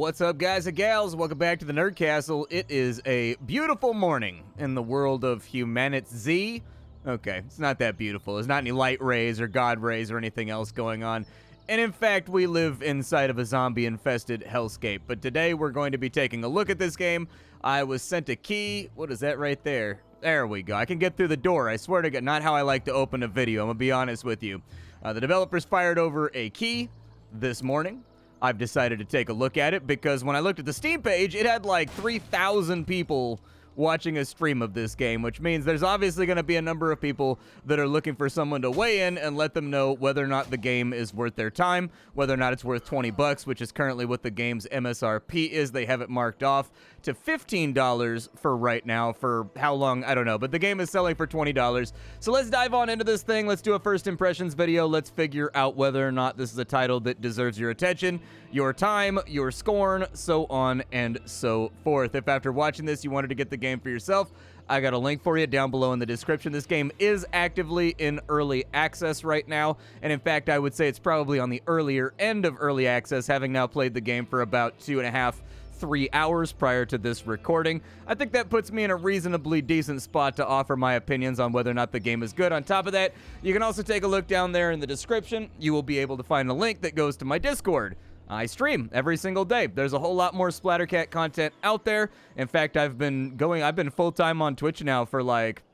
What's up, guys and gals? Welcome back to the Nerd Castle. It is a beautiful morning in the world of HumanitZ. Okay, it's not that beautiful. There's not any light rays or god rays or anything else going on. And in fact, we live inside of a zombie-infested hellscape. But today, we're going to be taking a look at this game. I was sent a key. What is that right there? There we go. I can get through the door. I swear to God, not how I like to open a video. I'm going to be honest with you. The developers fired over a key this morning. I've decided to take a look at it because when I looked at the Steam page, it had like 3,000 people watching a stream of this game, which means there's obviously going to be a number of people that are looking for someone to weigh in and let them know whether or not the game is worth their time, whether or not it's worth 20 bucks, which is currently what the game's MSRP is. They have it marked off to $15 for right now. For how long, I don't know, but the game is selling for $20. So let's dive on into this thing. Let's do a first impressions video. Let's figure out whether or not this is a title that deserves your attention, your time, your scorn, so on and so forth. If after watching this you wanted to get the game for yourself, I got a link for you down below in the description. This game is actively in early access right now, and in fact I would say it's probably on the earlier end of early access, having now played the game for about 2.5-3 hours prior to this recording. I think that puts me in a reasonably decent spot to offer my opinions on whether or not the game is good. On top of that, you can also take a look down there in the description. You will be able to find a link that goes to my Discord. I stream every single day. There's a whole lot more Splattercat content out there. In fact, I've been full-time on Twitch now for like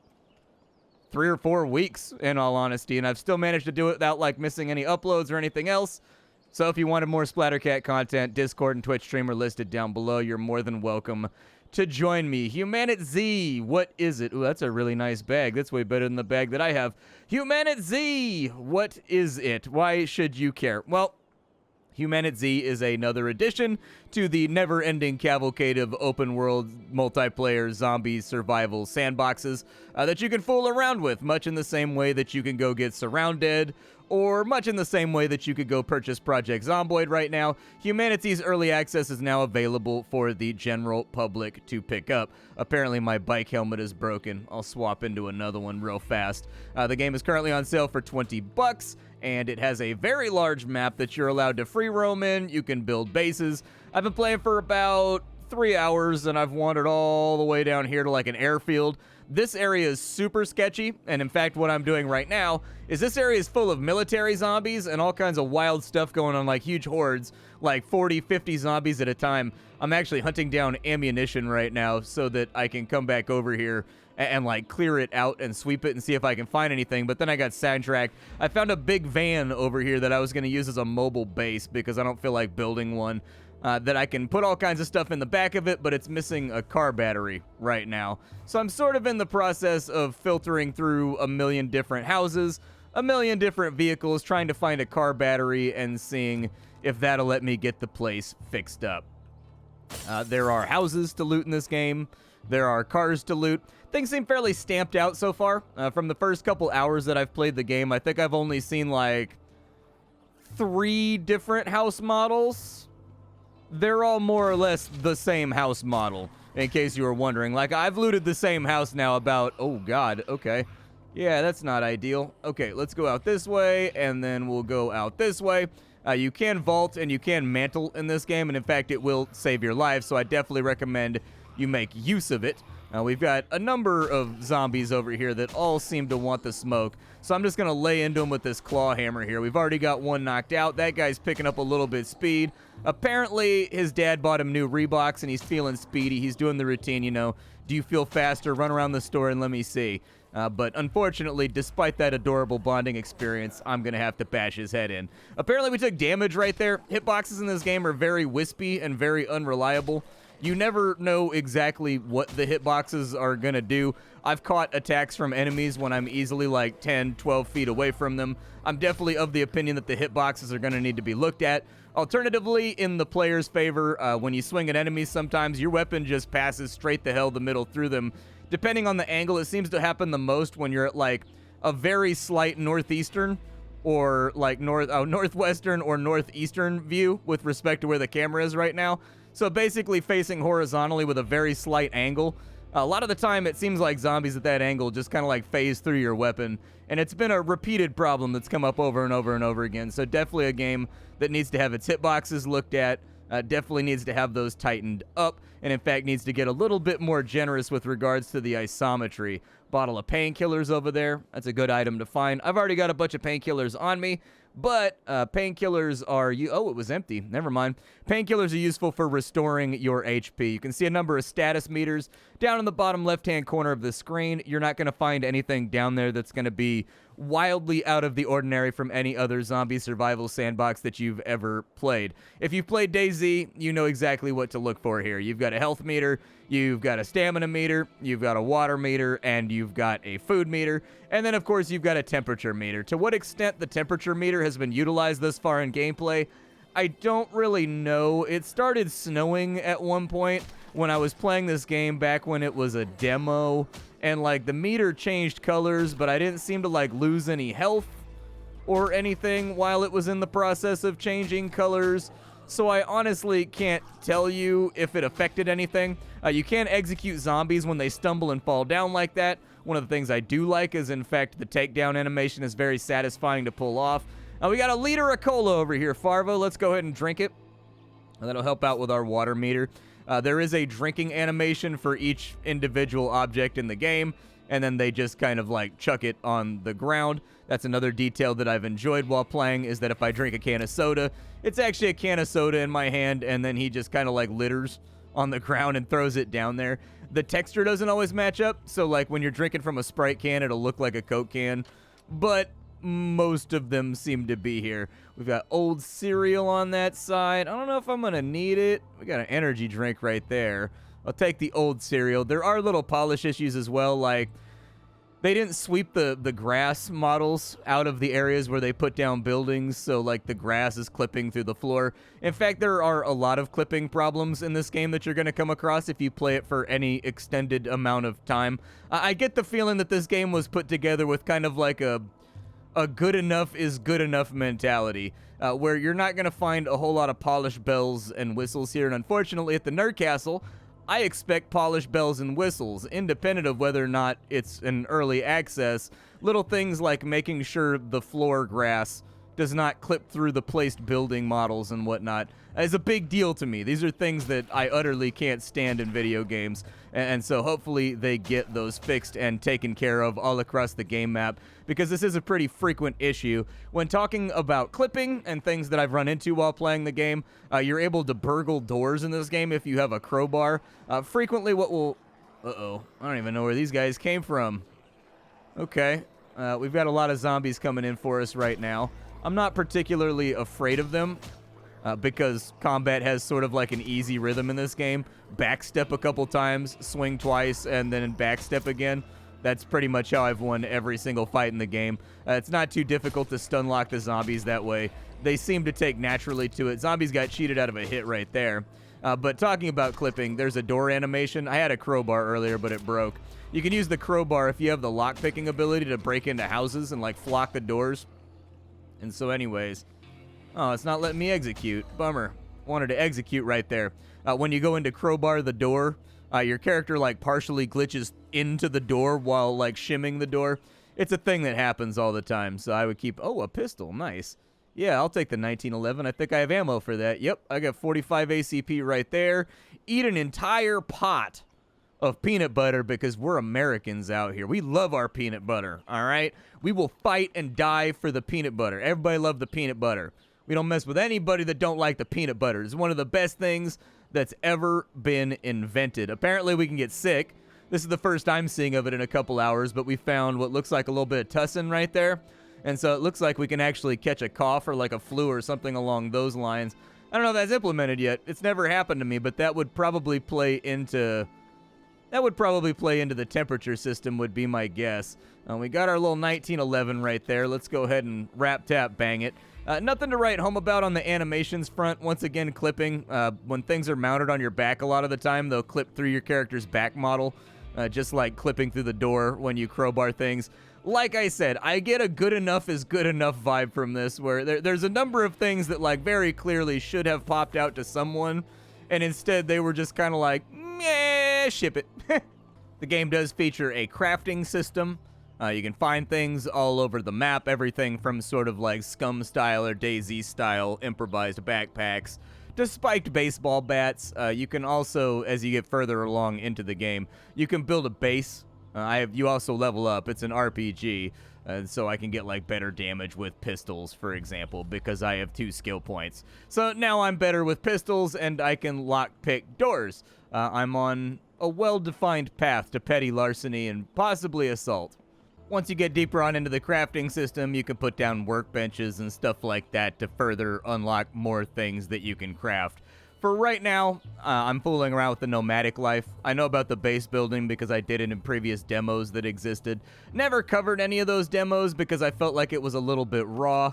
3 or 4 weeks, in all honesty, and I've still managed to do it without like missing any uploads or anything else. So if you wanted more Splattercat content, Discord and Twitch stream are listed down below. You're more than welcome to join me. HumanitZ, what is it? Ooh, that's a really nice bag. That's way better than the bag that I have. HumanitZ, what is it? Why should you care? Well, HumanitZ is another addition to the never-ending cavalcade of open-world multiplayer zombie survival sandboxes that you can fool around with, much in the same way that you can go get Surrounded, or much in the same way that you could go purchase Project Zomboid right now. HumanitZ's early access is now available for the general public to pick up. Apparently my bike helmet is broken. I'll swap into another one real fast. The game is currently on sale for 20 bucks, and it has a very large map that you're allowed to free roam in. You can build bases. I've been playing for about 3 hours, and I've wandered all the way down here to like an airfield. This area is super sketchy, and in fact what I'm doing right now is this area is full of military zombies and all kinds of wild stuff going on, like huge hordes, like 40, 50 zombies at a time. I'm actually hunting down ammunition right now so that I can come back over here and like clear it out and sweep it and see if I can find anything, but then I got sidetracked. I found a big van over here that I was going to use as a mobile base because I don't feel like building one. That I can put all kinds of stuff in the back of it, but it's missing a car battery right now. So I'm sort of in the process of filtering through a million different houses, a million different vehicles, trying to find a car battery and seeing if that'll let me get the place fixed up. There are houses to loot in this game. There are cars to loot. Things seem fairly stamped out so far. From the first couple hours that I've played the game, I think I've only seen like 3 different house models. They're all more or less the same house model, in case you were wondering. Like, I've looted the same house now about, oh god, okay. Yeah, that's not ideal. Okay, let's go out this way, and then we'll go out this way. You can vault and you can mantle in this game, and in fact, it will save your life, so I definitely recommend you make use of it. We've got a number of zombies over here that all seem to want the smoke, so I'm just going to lay into them with this claw hammer here. We've already got one knocked out. That guy's picking up a little bit speed. Apparently, his dad bought him new Reeboks, and he's feeling speedy. He's doing the routine, you know, do you feel faster? Run around the store and let me see. But unfortunately, despite that adorable bonding experience, I'm going to have to bash his head in. Apparently, we took damage right there. Hitboxes in this game are very wispy and very unreliable. You never know exactly what the hitboxes are going to do. I've caught attacks from enemies when I'm easily like 10, 12 feet away from them. I'm definitely of the opinion that the hitboxes are going to need to be looked at. Alternatively, in the player's favor, when you swing at enemies, sometimes your weapon just passes straight the hell the middle through them. Depending on the angle, it seems to happen the most when you're at like a very slight northeastern or like northwestern or northeastern view with respect to where the camera is right now. So basically facing horizontally with a very slight angle. A lot of the time it seems like zombies at that angle just kind of like phase through your weapon, and it's been a repeated problem that's come up over and over and over again. So definitely a game that needs to have its hitboxes looked at, definitely needs to have those tightened up, and in fact needs to get a little bit more generous with regards to the isometry. Bottle of painkillers over there. That's a good item to find. I've already got a bunch of painkillers on me, but painkillers are... Oh, it was empty. Never mind. Painkillers are useful for restoring your HP. You can see a number of status meters down in the bottom left-hand corner of the screen. You're not going to find anything down there that's going to be wildly out of the ordinary from any other zombie survival sandbox that you've ever played. If you've played DayZ, you know exactly what to look for here. You've got a health meter, you've got a stamina meter, you've got a water meter, and you've got a food meter, and then of course you've got a temperature meter. To what extent the temperature meter has been utilized thus far in gameplay, I don't really know. It started snowing at one point when I was playing this game back when it was a demo, and like the meter changed colors, but I didn't seem to like lose any health or anything while it was in the process of changing colors. So I honestly can't tell you if it affected anything. You can execute zombies when they stumble and fall down like that. One of the things I do like is, in fact, the takedown animation is very satisfying to pull off. We got a liter of cola over here, Farvo. Let's go ahead and drink it. That'll help out with our water meter. There is a drinking animation for each individual object in the game, and then they just kind of like chuck it on the ground. That's another detail that I've enjoyed while playing, is that if I drink a can of soda, it's actually a can of soda in my hand, and then he just kind of like litters on the ground and throws it down there. The texture doesn't always match up, so like when you're drinking from a Sprite can, it'll look like a Coke can, but most of them seem to be here. We've got old cereal on that side. I don't know if I'm gonna need it. We got an energy drink right there. I'll take the old cereal. There are little polish issues as well, like they didn't sweep the grass models out of the areas where they put down buildings, so like the grass is clipping through the floor. In fact, there are a lot of clipping problems in this game that you're going to come across if you play it for any extended amount of time. I get the feeling that this game was put together with kind of like a good enough is good enough mentality, where you're not going to find a whole lot of polished bells and whistles here. And unfortunately, at the Nerd Castle, I expect polished bells and whistles, independent of whether or not it's an early access. Little things like making sure the floor grass does not clip through the placed building models and whatnot is a big deal to me. These are things that I utterly can't stand in video games, and so hopefully they get those fixed and taken care of all across the game map, because this is a pretty frequent issue. When talking about clipping and things that I've run into while playing the game, you're able to burgle doors in this game if you have a crowbar. Frequently what will... Uh-oh, I don't even know where these guys came from. Okay, we've got a lot of zombies coming in for us right now. I'm not particularly afraid of them, because combat has sort of like an easy rhythm in this game. Backstep a couple times, swing twice, and then backstep again. That's pretty much how I've won every single fight in the game. It's not too difficult to stun lock the zombies that way. They seem to take naturally to it. Zombies got cheated out of a hit right there. But talking about clipping, there's a door animation. I had a crowbar earlier, but it broke. You can use the crowbar if you have the lock-picking ability to break into houses and like flock the doors. And so anyways, oh, it's not letting me execute. Bummer. Wanted to execute right there. When you go into crowbar the door, your character like partially glitches into the door while like shimming the door. It's a thing that happens all the time, so I would keep... Oh, a pistol. Nice. Yeah, I'll take the 1911. I think I have ammo for that. Yep, I got 45 ACP right there. Eat an entire pot of peanut butter because we're Americans out here. We love our peanut butter, all right? We will fight and die for the peanut butter. Everybody loves the peanut butter. We don't mess with anybody that don't like the peanut butter. It's one of the best things that's ever been invented. Apparently, we can get sick. This is the first I'm seeing of it in a couple hours, but we found what looks like a little bit of tussin right there. And so it looks like we can actually catch a cough or like a flu or something along those lines. I don't know if that's implemented yet. It's never happened to me, but that would probably play into... the temperature system, would be my guess. We got our little 1911 right there. Let's go ahead and tap bang it. Nothing to write home about on the animations front. Once again, clipping. When things are mounted on your back a lot of the time, they'll clip through your character's back model, just like clipping through the door when you crowbar things. Like I said, I get a good enough is good enough vibe from this, where there's a number of things that like very clearly should have popped out to someone, and instead they were just kind of like, meh, ship it. The game does feature a crafting system. You can find things all over the map, everything from sort of like Scum style or DayZ style improvised backpacks to spiked baseball bats. You can also, as you get further along into the game, you can build a base. You also level up. It's an RPG, so I can get like better damage with pistols, for example, because I have 2 skill points. So now I'm better with pistols, and I can lockpick doors. I'm on a well-defined path to petty larceny and possibly assault. Once you get deeper on into the crafting system, you can put down workbenches and stuff like that to further unlock more things that you can craft. For right now, I'm fooling around with the nomadic life. I know about the base building because I did it in previous demos that existed. Never covered any of those demos because I felt like it was a little bit raw.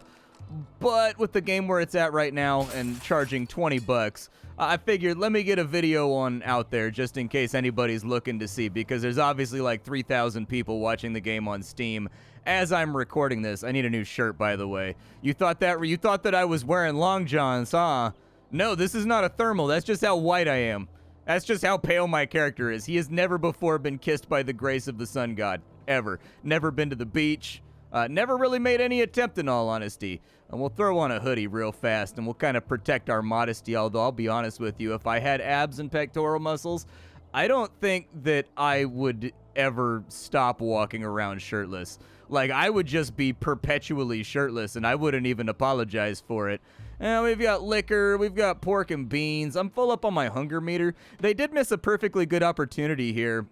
But with the game where it's at right now and charging 20 bucks, I figured let me get a video on out there just in case anybody's looking to see, because there's obviously like 3,000 people watching the game on Steam as I'm recording this. I need a new shirt, by the way. You thought that I was wearing long johns, huh? No, this is not a thermal. That's just how white I am. That's just how pale my character is. He has never before been kissed by the grace of the sun god. Ever. Never been to the beach. Never really made any attempt, in all honesty. And we'll throw on a hoodie real fast, and we'll kind of protect our modesty, although I'll be honest with you, if I had abs and pectoral muscles, I don't think that I would ever stop walking around shirtless. Like, I would just be perpetually shirtless, and I wouldn't even apologize for it. We've got liquor, we've got pork and beans. I'm full up on my hunger meter. They did miss a perfectly good opportunity here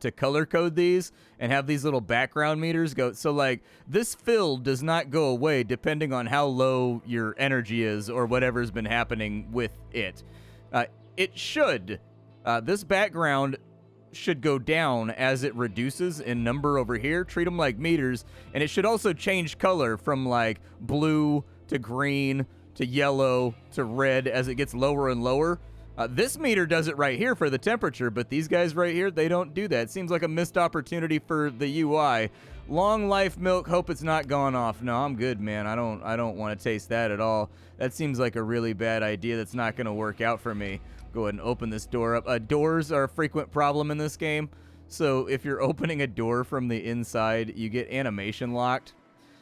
to color code these and have these little background meters go. So, like, this fill does not go away depending on how low your energy is or whatever's been happening with it. It should. This background should go down as it reduces in number over here. Treat them like meters. And it should also change color from, like, blue to green to yellow to red as it gets lower and lower. This meter does it right here for the temperature, but these guys right here, they don't do that. It seems like a missed opportunity for the UI. Long life milk, hope it's not gone off. No, I'm good, man. I don't want to taste that at all. That seems like a really bad idea that's not going to work out for me. Go ahead and open this door up. Doors are a frequent problem in this game. So if you're opening a door from the inside, you get animation locked.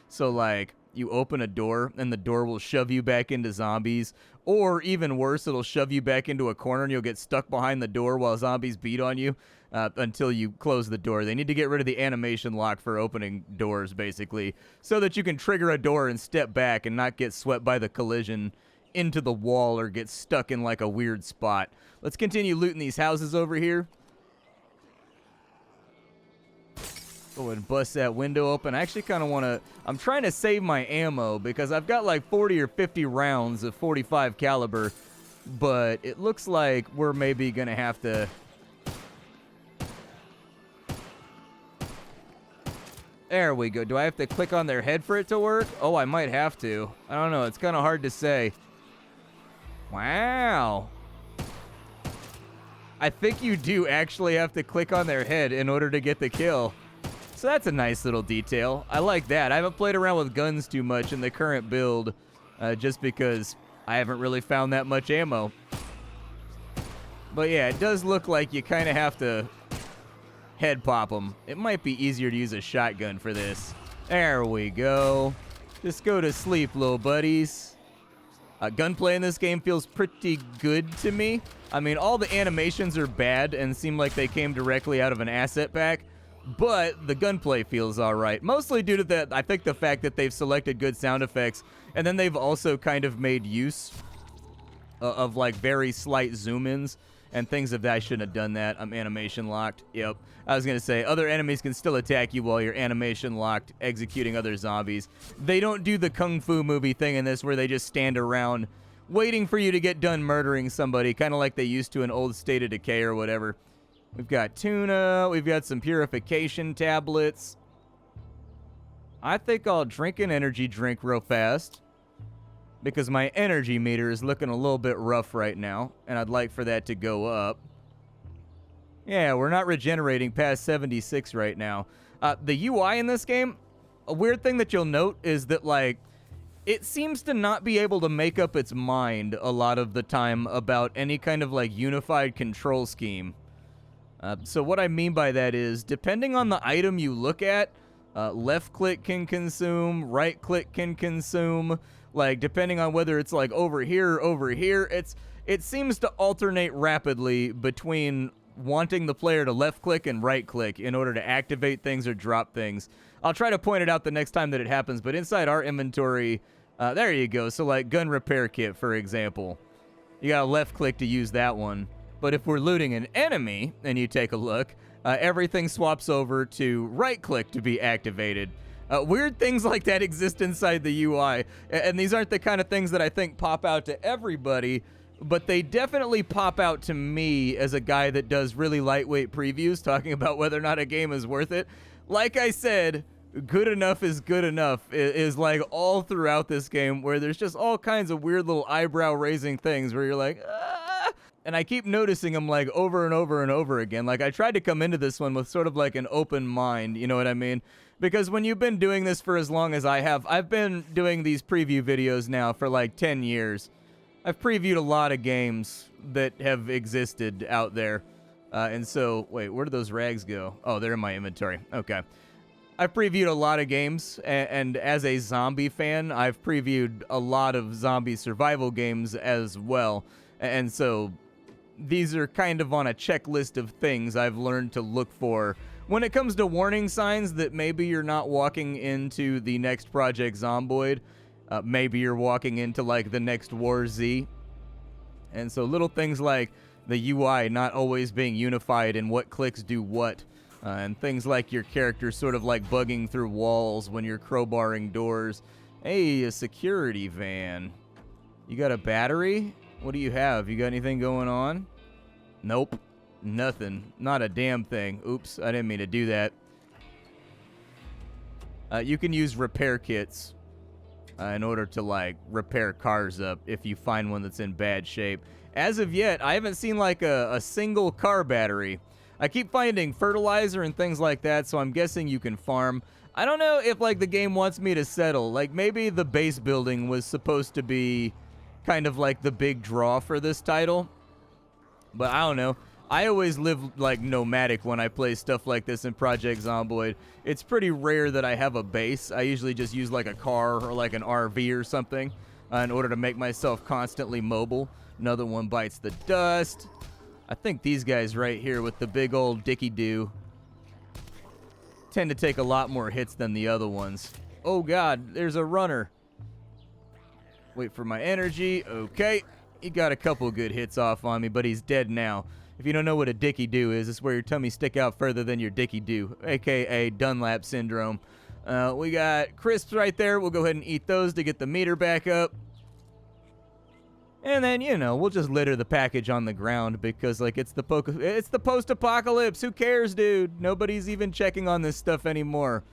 So, like, you open a door and the door will shove you back into zombies, or even worse, it'll shove you back into a corner and you'll get stuck behind the door while zombies beat on you until you close the door. They need to get rid of the animation lock for opening doors, basically, so that you can trigger a door and step back and not get swept by the collision into the wall or get stuck in like a weird spot. Let's continue looting these houses over here. Go ahead and bust that window open. I actually kind of want to... I'm trying to save my ammo because I've got like 40 or 50 rounds of 45 caliber, but it looks like we're maybe going to have to... There we go. Do I have to click on their head for it to work? Oh, I might have to. I don't know. It's kind of hard to say. Wow. I think you do actually have to click on their head in order to get the kill. So that's a nice little detail. I like that. I haven't played around with guns too much in the current build, just because I haven't really found that much ammo. But yeah, it does look like you kind of have to head pop them. It might be easier to use a shotgun for this. There we go. Just go to sleep, little buddies. Gunplay in this game feels pretty good to me. I mean, all the animations are bad and seem like they came directly out of an asset pack, but the gunplay feels all right. Mostly due to that, I think the fact that they've selected good sound effects, and then they've also kind of made use of like very slight zoom-ins and things of that. I shouldn't have done that. I'm animation locked. Yep. I was going to say, other enemies can still attack you while you're animation locked, executing other zombies. They don't do the Kung Fu movie thing in this where they just stand around waiting for you to get done murdering somebody, kind of like they used to in old State of Decay or whatever. We've got tuna. We've got some purification tablets. I think I'll drink an energy drink real fast because my energy meter is looking a little bit rough right now, and I'd like for that to go up. Yeah, we're not regenerating past 76 right now. The UI in this game, a weird thing that you'll note is that, like, it seems to not be able to make up its mind a lot of the time about any kind of, like, unified control scheme. So what I mean by that is, depending on the item you look at, left click can consume, right click can consume, Like, depending on whether it's like over here or over here, it seems to alternate rapidly between wanting the player to left click and right click in order to activate things or drop things. I'll try to point it out the next time that it happens, but inside our inventory, there you go. So like gun repair kit, for example, you got to left click to use that one. But if we're looting an enemy and you take a look, everything swaps over to right click to be activated. Weird things like that exist inside the UI, and these aren't the kind of things that I think pop out to everybody, but they definitely pop out to me as a guy that does really lightweight previews talking about whether or not a game is worth it. Like I said, good enough is good enough is like all throughout this game, where there's just all kinds of weird little eyebrow-raising things where you're like, ah! And I keep noticing them like over and over and over again. Like I tried to come into this one with sort of like an open mind, you know what I mean? Because when you've been doing this for as long as I have, I've been doing these preview videos now for like 10 years. I've previewed a lot of games that have existed out there. And so, wait, where did those rags go? Oh, they're in my inventory. Okay. I've previewed a lot of games, and as a zombie fan, I've previewed a lot of zombie survival games as well. And so, these are kind of on a checklist of things I've learned to look for when it comes to warning signs that maybe you're not walking into the next Project Zomboid. Maybe you're walking into like the next War Z. And so little things like the UI not always being unified and what clicks do what. And things like your character sort of like bugging through walls when you're crowbarring doors. Hey, a security van. You got a battery? What do you have? You got anything going on? Nope. Nothing. Not a damn thing. Oops, I didn't mean to do that. You can use repair kits in order to like repair cars up if you find one that's in bad shape. As of yet, I haven't seen like a single car battery. I keep finding fertilizer and things like that, so I'm guessing you can farm. I don't know if like the game wants me to settle. Like maybe the base building was supposed to be kind of like the big draw for this title. But I don't know. I always live like nomadic when I play stuff like this in Project Zomboid. It's pretty rare that I have a base. I usually just use like a car or like an RV or something in order to make myself constantly mobile. Another one bites the dust. I think these guys right here with the big old dicky-doo tend to take a lot more hits than the other ones. Oh god, there's a runner. Wait for my energy. Okay, he got a couple good hits off on me, but he's dead now. If you don't know what a dicky-doo is, it's where your tummy stick out further than your dicky-doo, aka Dunlap syndrome. We got crisps right there. We'll go ahead and eat those to get the meter back up. And then, you know, we'll just litter the package on the ground because, like, it's the post-apocalypse. Who cares, dude? Nobody's even checking on this stuff anymore.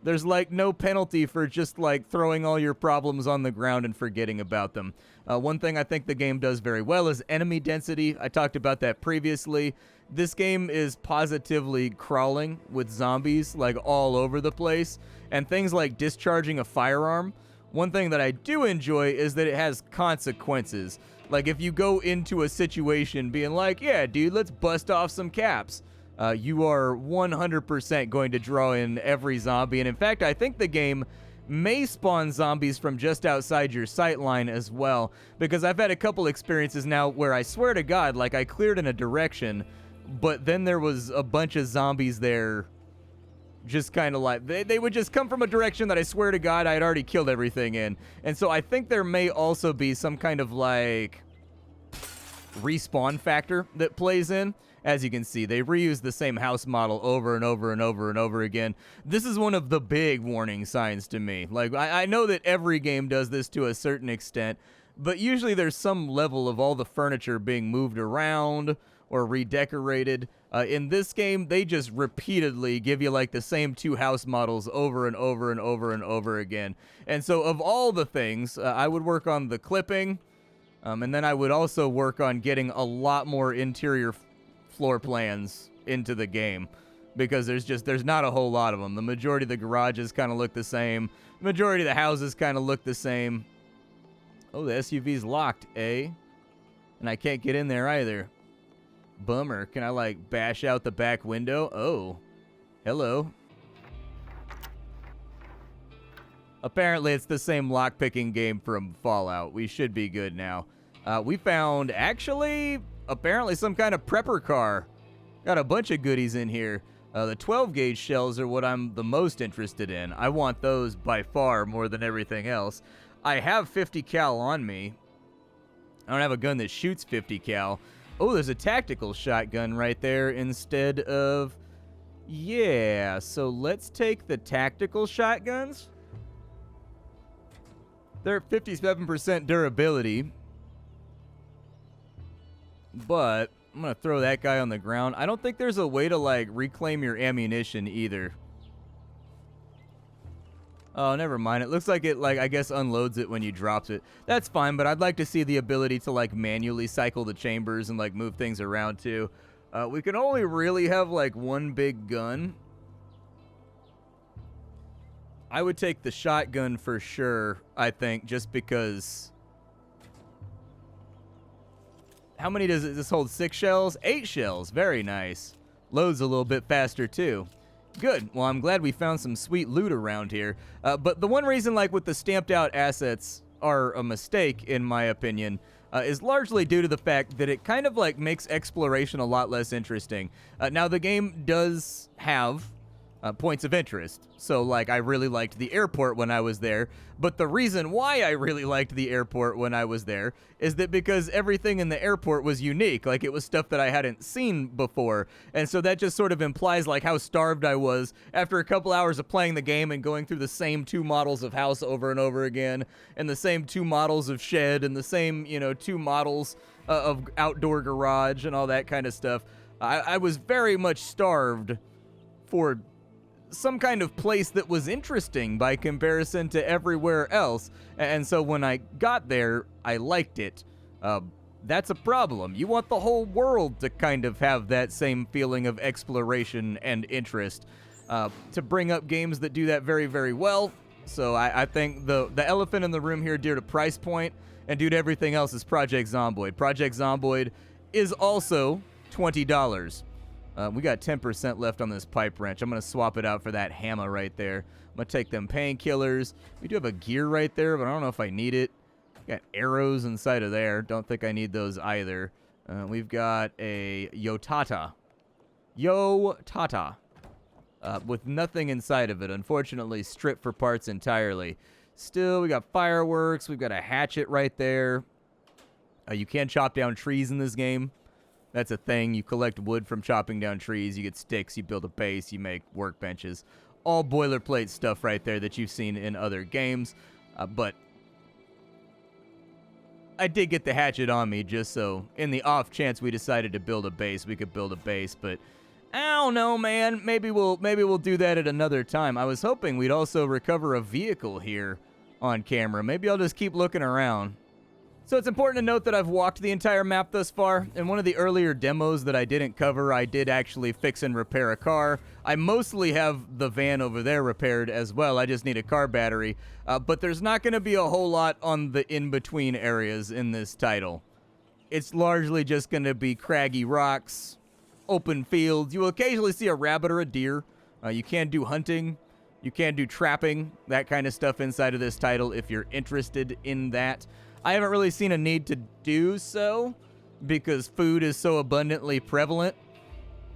There's, like, no penalty for just, like, throwing all your problems on the ground and forgetting about them. One thing I think the game does very well is enemy density. I talked about that previously. This game is positively crawling with zombies, like, all over the place. And things like discharging a firearm. One thing that I do enjoy is that it has consequences. Like, if you go into a situation being like, yeah, dude, let's bust off some caps, you are 100% going to draw in every zombie. And in fact, I think the game may spawn zombies from just outside your sight line as well. Because I've had a couple experiences now where I swear to God, like, I cleared in a direction, but then there was a bunch of zombies there. Just kind of like, they would just come from a direction that I swear to God I had already killed everything in. And so I think there may also be some kind of like respawn factor that plays in. As you can see, they reuse the same house model over and over and over and over again. This is one of the big warning signs to me. Like, I know that every game does this to a certain extent, but usually there's some level of all the furniture being moved around or redecorated. In this game, they just repeatedly give you like the same two house models over and over and over and over again. And so of all the things, I would work on the clipping, and then I would also work on getting a lot more interior floor plans into the game, because there's not a whole lot of them. The majority of the garages kind of look the same. The majority of the houses kind of look the same. Oh, the SUV's locked, eh? And I can't get in there either. Bummer. Can I, like, bash out the back window? Oh. Hello. Apparently, it's the same lockpicking game from Fallout. We should be good now. We found, actually, apparently some kind of prepper car. Got a bunch of goodies in here. The 12-gauge shells are what I'm the most interested in. I want those by far more than everything else. I have 50 cal on me. I don't have a gun that shoots 50 cal. Oh, there's a tactical shotgun right there instead of... Yeah, so let's take the tactical shotguns. They're 57% durability. But I'm going to throw that guy on the ground. I don't think there's a way to, like, reclaim your ammunition either. Oh, never mind. It looks like it, like, I guess unloads it when you drops it. That's fine, but I'd like to see the ability to, like, manually cycle the chambers and, like, move things around, too. We can only really have, like, one big gun. I would take the shotgun for sure, I think, just because... How many does this hold? 6 shells? 8 shells. Very nice. Loads a little bit faster, too. Good. Well, I'm glad we found some sweet loot around here. But the one reason, like, with the stamped out assets are a mistake, in my opinion, is largely due to the fact that it kind of, like, makes exploration a lot less interesting. Now, the game does have points of interest. So, like, I really liked the airport when I was there. But the reason why I really liked the airport when I was there is that because everything in the airport was unique. Like, it was stuff that I hadn't seen before. And so that just sort of implies, like, how starved I was after a couple hours of playing the game and going through the same 2 models of house over and over again, and the same 2 models of shed, and the same, you know, 2 models of outdoor garage and all that kind of stuff. I was very much starved for some kind of place that was interesting by comparison to everywhere else. And so when I got there, I liked it. That's a problem. You want the whole world to kind of have that same feeling of exploration and interest. To bring up games that do that very, very well. So I think the elephant in the room here due to price point and due to everything else is Project Zomboid. Project Zomboid is also $20. We got 10% left on this pipe wrench. I'm going to swap it out for that hammer right there. I'm going to take them painkillers. We do have a gear right there, but I don't know if I need it. Got arrows inside of there. Don't think I need those either. We've got a Yotata. Yotata. With nothing inside of it. Unfortunately, stripped for parts entirely. Still, we got fireworks. We've got a hatchet right there. You can chop down trees in this game. That's a thing. You collect wood from chopping down trees. You get sticks. You build a base. You make workbenches. All boilerplate stuff right there that you've seen in other games. But I did get the hatchet on me just so in the off chance we decided to build a base, we could build a base. But I don't know, man. Maybe we'll do that at another time. I was hoping we'd also recover a vehicle here on camera. Maybe I'll just keep looking around. So it's important to note that I've walked the entire map thus far. In one of the earlier demos that I didn't cover, I did actually fix and repair a car. I mostly have the van over there repaired as well. I just need a car battery. But there's not going to be a whole lot on the in-between areas in this title. It's largely just going to be craggy rocks, open fields. You will occasionally see a rabbit or a deer. You can do hunting. You can do trapping, that kind of stuff inside of this title if you're interested in that. I haven't really seen a need to do so because food is so abundantly prevalent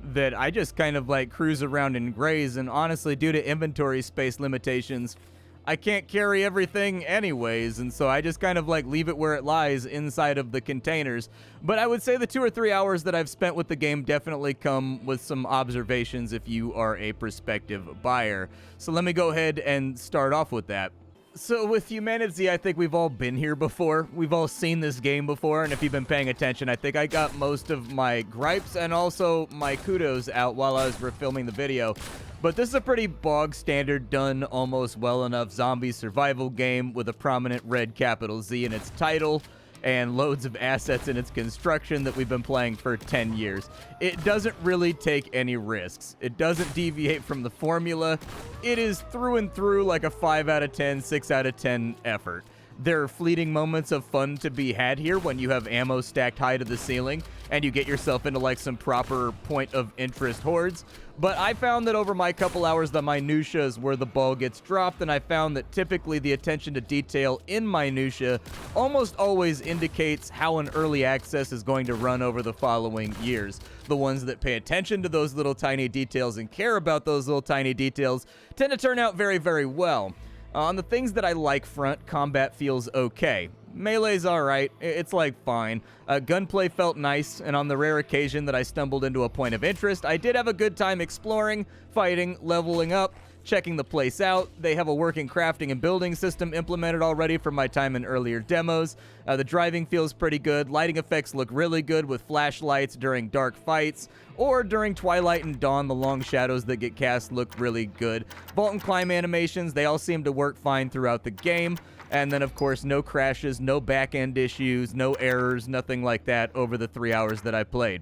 that I just kind of like cruise around and graze. And honestly, due to inventory space limitations, I can't carry everything anyways. And so I just kind of like leave it where it lies inside of the containers. But I would say the 2 or 3 hours that I've spent with the game definitely come with some observations if you are a prospective buyer. So let me go ahead and start off with that. So with HumanitZ, I think we've all been here before. We've all seen this game before, and if you've been paying attention, I think I got most of my gripes and also my kudos out while I was filming the video. But this is a pretty bog standard, done almost well enough zombie survival game with a prominent red capital Z in its title and loads of assets in its construction that we've been playing for 10 years. It doesn't really take any risks. It doesn't deviate from the formula. It is through and through like a 5 out of 10, 6 out of 10 effort. There are fleeting moments of fun to be had here when you have ammo stacked high to the ceiling and you get yourself into like some proper point of interest hordes. But I found that over my couple hours, the minutia is where the ball gets dropped, and I found that typically the attention to detail in minutia almost always indicates how an early access is going to run over the following years. The ones that pay attention to those little tiny details and care about those little tiny details tend to turn out very, very well. On the things that I like front, combat feels okay. Melee's alright, it's like fine. Gunplay felt nice, and on the rare occasion that I stumbled into a point of interest, I did have a good time exploring, fighting, leveling up, checking the place out. They have a working crafting and building system implemented already from my time in earlier demos. The driving feels pretty good. Lighting effects look really good with flashlights during dark fights, or during Twilight and Dawn, the long shadows that get cast look really good. Vault and climb animations, they all seem to work fine throughout the game. And then, of course, no crashes, no back-end issues, no errors, nothing like that over the 3 hours that I played.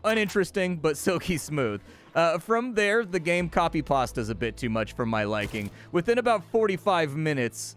Uninteresting, but silky smooth. From there, the game copy-pastas a bit too much for my liking. Within about 45 minutes,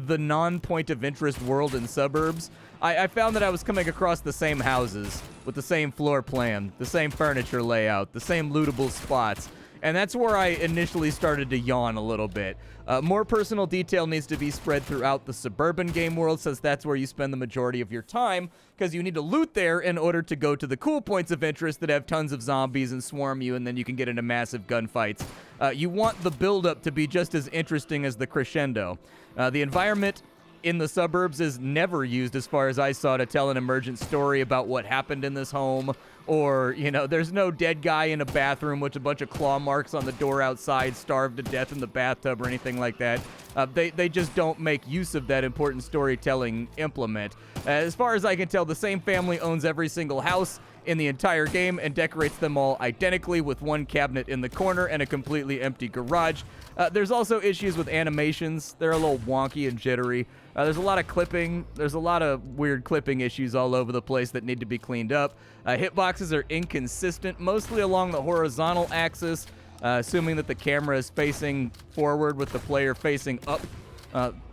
the non-point of interest world and suburbs, I found that I was coming across the same houses, with the same floor plan, the same furniture layout, the same lootable spots. And that's where I initially started to yawn a little bit. More personal detail needs to be spread throughout the suburban game world, since that's where you spend the majority of your time, because you need to loot there in order to go to the cool points of interest that have tons of zombies and swarm you, and then you can get into massive gunfights. You want the build-up to be just as interesting as the crescendo. The environment in the suburbs is never used, as far as I saw, to tell an emergent story about what happened in this home, or, you know, there's no dead guy in a bathroom with a bunch of claw marks on the door outside, starved to death in the bathtub, or anything like that. They just don't make use of that important storytelling implement. As far as I can tell, the same family owns every single house in the entire game and decorates them all identically, with one cabinet in the corner and a completely empty garage. There's also issues with animations. They're a little wonky and jittery. There's a lot of clipping. There's a lot of weird clipping issues all over the place that need to be cleaned up. Hitboxes are inconsistent, mostly along the horizontal axis, assuming that the camera is facing forward with the player facing up.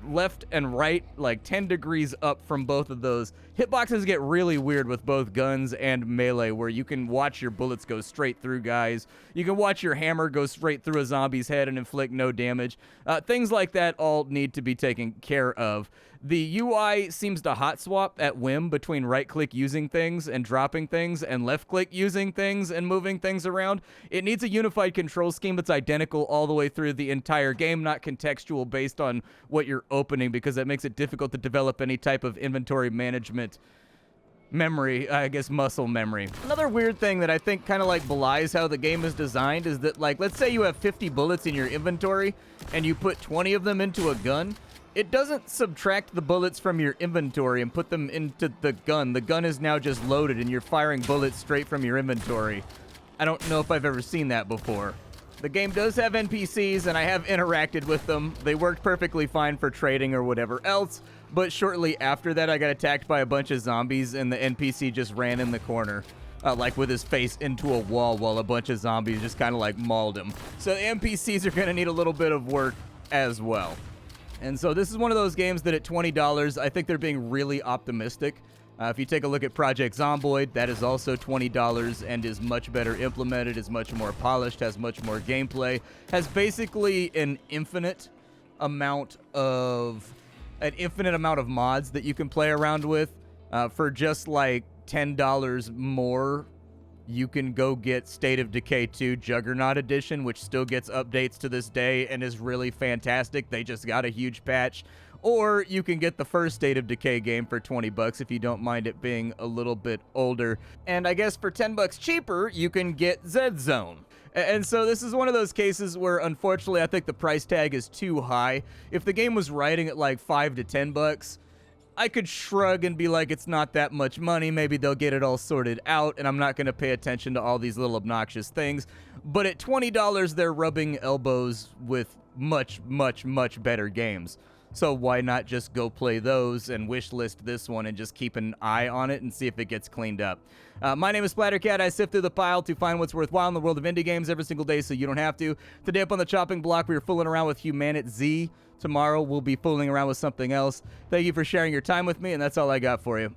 Left and right, like 10 degrees up from both of those. Hitboxes get really weird with both guns and melee, where you can watch your bullets go straight through guys. You can watch your hammer go straight through a zombie's head and inflict no damage. Things like that all need to be taken care of. The UI seems to hot swap at whim between right-click using things and dropping things, and left-click using things and moving things around. It needs a unified control scheme that's identical all the way through the entire game, not contextual based on what you're opening, because that makes it difficult to develop any type of inventory management memory, I guess muscle memory. Another weird thing that I think kind of like belies how the game is designed is that, like, let's say you have 50 bullets in your inventory and you put 20 of them into a gun. It doesn't subtract the bullets from your inventory and put them into the gun. The gun is now just loaded and you're firing bullets straight from your inventory. I don't know if I've ever seen that before. The game does have NPCs, and I have interacted with them. They worked perfectly fine for trading or whatever else, but shortly after that, I got attacked by a bunch of zombies, and the NPC just ran in the corner, like with his face into a wall, while a bunch of zombies just kind of like mauled him. So the NPCs are going to need a little bit of work as well. And so this is one of those games that at $20, I think they're being really optimistic. If you take a look at Project Zomboid, that is also $20 and is much better implemented, is much more polished, has much more gameplay, has basically an infinite amount of mods that you can play around with. For just like $10 more, you can go get State of Decay 2 Juggernaut Edition, which still gets updates to this day and is really fantastic. They just got a huge patch. Or you can get the first State of Decay game for $20 if you don't mind it being a little bit older. And I guess for $10 cheaper, you can get Z-Zone. And so this is one of those cases where, unfortunately, I think the price tag is too high. If the game was riding at like $5 to $10, I could shrug and be like, it's not that much money. Maybe they'll get it all sorted out, and I'm not going to pay attention to all these little obnoxious things. But at $20, they're rubbing elbows with much, much, much better games. So why not just go play those and wish list this one and just keep an eye on it and see if it gets cleaned up. My name is Splattercat. I sift through the pile to find what's worthwhile in the world of indie games every single day so you don't have to. Today up on the chopping block, we were fooling around with HumanitZ. Tomorrow we'll be fooling around with something else. Thank you for sharing your time with me, and that's all I got for you.